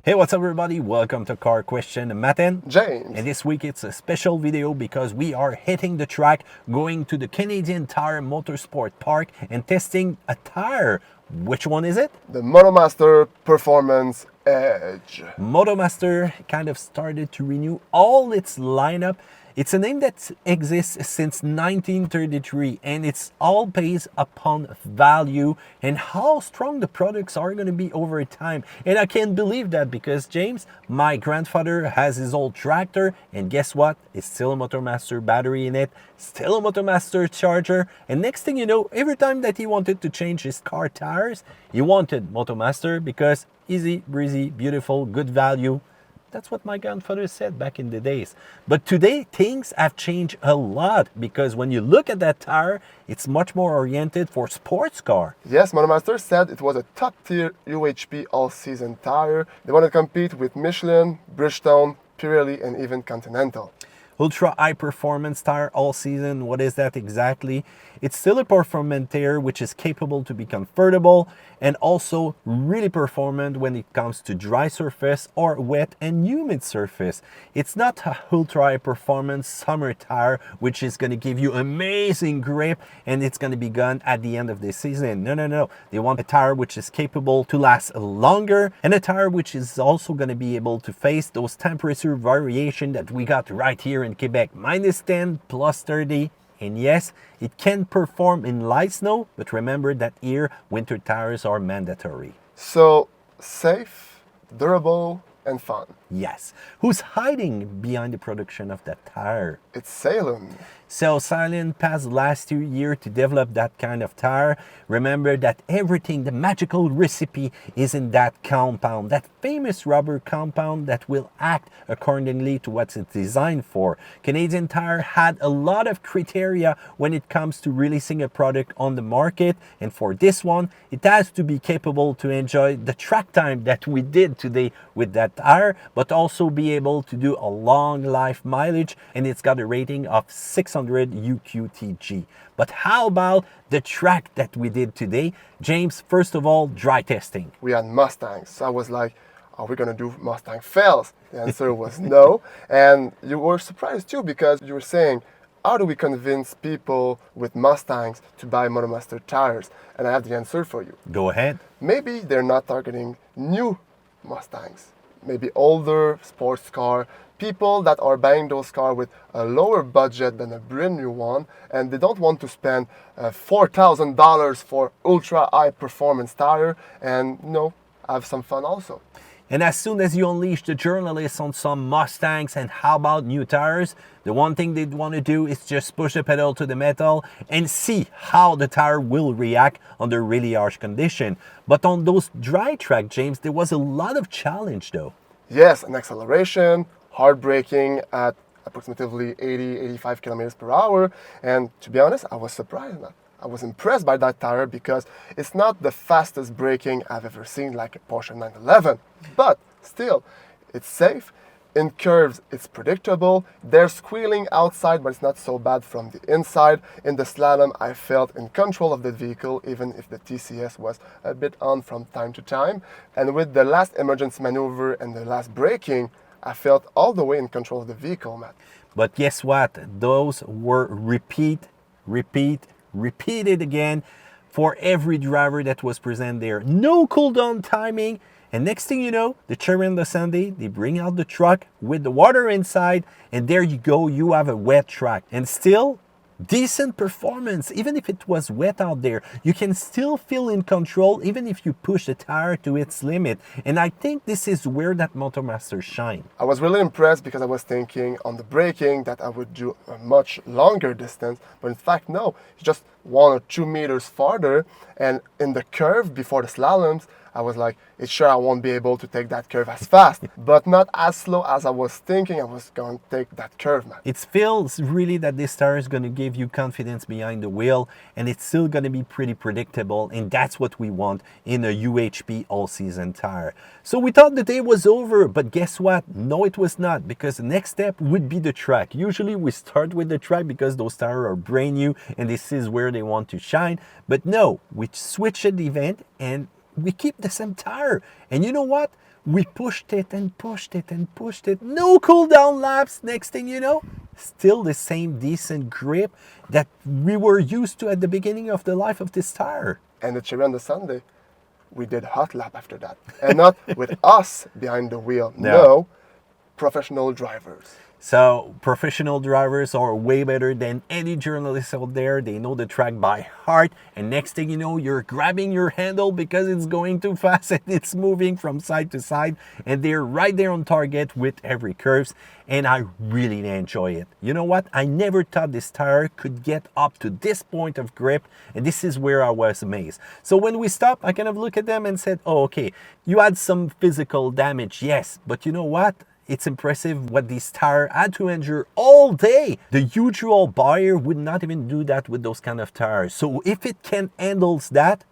Hey, what's up everybody? Welcome to Car Question. Matin. James. And this week it's a special video because we are hitting the track, going to the Canadian Tire Motorsport Park and testing a tire. Which one is it? The Motomaster Performance Edge. Motomaster kind of started to renew all its lineup. It's a name that exists since 1933 and it's all based upon value and how strong the products are going to be over time. And I can't believe that because, James, my grandfather has his old tractor and guess what? It's still a Motomaster battery in it, still a Motomaster charger, and next thing you know, every time that he wanted to change his car tires, he wanted Motomaster because easy, breezy, beautiful, good value. That's what my grandfather said back in the days. But today, things have changed a lot because when you look at that tire, it's much more oriented for sports car. Yes, Motomaster said it was a top-tier UHP all-season tire. They want to compete with Michelin, Bridgestone, Pirelli, and even Continental. Ultra high performance tire all season. What is that exactly? It's still a performant tire which is capable to be comfortable and also really performant when it comes to dry surface or wet and humid surface. It's not a ultra high performance summer tire which is going to give you amazing grip and it's going to be gone at the end of the season. No. They want a tire which is capable to last longer and a tire which is also going to be able to face those temperature variation that we got right here in Quebec, -10, +30. And yes, it can perform in light snow, but remember that here, winter tires are mandatory. So, safe, durable, and fun. Yes. Who's hiding behind the production of that tire? It's Sailun. So Sailun passed last 2 years to develop that kind of tire. Remember that everything, the magical recipe is in that compound, that famous rubber compound that will act accordingly to what it's designed for. Canadian Tire had a lot of criteria when it comes to releasing a product on the market. And for this one, it has to be capable to enjoy the track time that we did today with that tire, but also be able to do a long life mileage. And it's got a rating of 600 UQTG. But how about the track that we did today? James, first of all, dry testing. We had Mustangs. So I was like, are we going to do Mustang fails? The answer was no. And you were surprised too because you were saying, how do we convince people with Mustangs to buy Motomaster tires? And I have the answer for you. Go ahead. Maybe they're not targeting new Mustangs. Maybe older sports car, people that are buying those cars with a lower budget than a brand new one, and they don't want to spend $4,000 for ultra high performance tire and have some fun also. And as soon as you unleash the journalists on some Mustangs and how about new tires, the one thing they'd want to do is just push the pedal to the metal and see how the tire will react under really harsh condition. But on those dry track, James, there was a lot of challenge though. Yes, an acceleration, hard braking at approximately 80-85 kilometers per hour. And to be honest, I was surprised. I was impressed by that tire because it's not the fastest braking I've ever seen like a Porsche 911, but still, it's safe. In curves, it's predictable. They're squealing outside, but it's not so bad from the inside. In the slalom, I felt in control of the vehicle, even if the TCS was a bit on from time to time. And with the last emergency maneuver and the last braking, I felt all the way in control of the vehicle, Matt. But guess what? Those were repeated again for every driver that was present there. No cool down timing. And next thing you know, the cherry on the sundae, they bring out the truck with the water inside. And there you go, you have a wet track. And still, decent performance. Even if it was wet out there, you can still feel in control even if you push the tire to its limit. And I think this is where that Motomaster shine. I was really impressed because I was thinking on the braking that I would do a much longer distance, but in fact no, it's just 1 or 2 meters farther. And in the curve before the slaloms, I was like, it's sure I won't be able to take that curve as fast, but not as slow as I was thinking I was going to take that curve, man. It feels really that this tire is going to give you confidence behind the wheel, and it's still going to be pretty predictable, and that's what we want in a UHP all-season tire. So we thought the day was over, but guess what? No, it was not, because the next step would be the track. Usually we start with the track because those tires are brand new, and this is where they want to shine. But no, we switched the event, and we keep the same tire. And you know what? We pushed it and pushed it and pushed it. No cool down laps. Next thing you know, still the same decent grip that we were used to at the beginning of the life of this tire. And the cherry on the Sunday, we did hot lap after that. And not with us behind the wheel. No, professional drivers. So professional drivers are way better than any journalist out there. They know the track by heart. And next thing you know, you're grabbing your handle because it's going too fast and it's moving from side to side. And they're right there on target with every curves. And I really enjoy it. You know what? I never thought this tire could get up to this point of grip. And this is where I was amazed. So when we stopped, I kind of looked at them and said, oh, okay, you had some physical damage. Yes, but you know what? It's impressive what this tire had to endure all day. The usual buyer would not even do that with those kind of tires. So if it can handle that,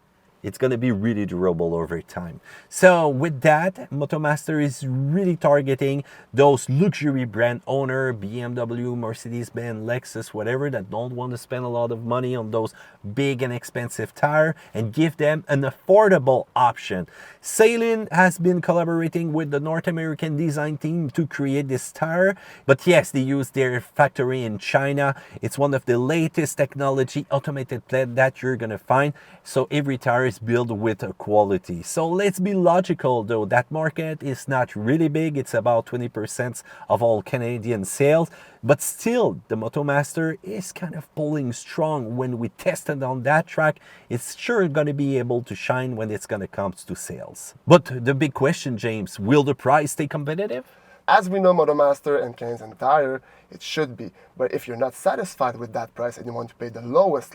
it's going to be really durable over time. So with that, Motomaster is really targeting those luxury brand owner, BMW, Mercedes-Benz, Lexus, whatever, that don't want to spend a lot of money on those big and expensive tire and give them an affordable option. Sailun has been collaborating with the North American design team to create this tire. But yes, they use their factory in China. It's one of the latest technology automated plant that you're going to find. So every tire is built with quality. So let's be logical though, that market is not really big. It's about 20% of all Canadian sales, but still the Motomaster is kind of pulling strong. When we tested on that track, it's sure going to be able to shine when it's going to come to sales. But the big question, James, will the price stay competitive? As we know, Motomaster and Canadian Tire, it should be. But if you're not satisfied with that price and you want to pay the lowest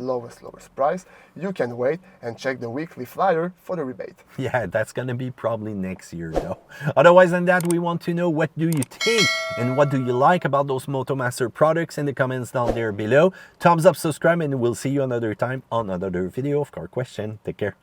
price, you can wait and check the weekly flyer for the rebate. Yeah, that's going to be probably next year though. Otherwise than that, we want to know, what do you think and what do you like about those Motomaster products in the comments down there below. Thumbs up, subscribe, and we'll see you another time on another video of Car Question. Take care.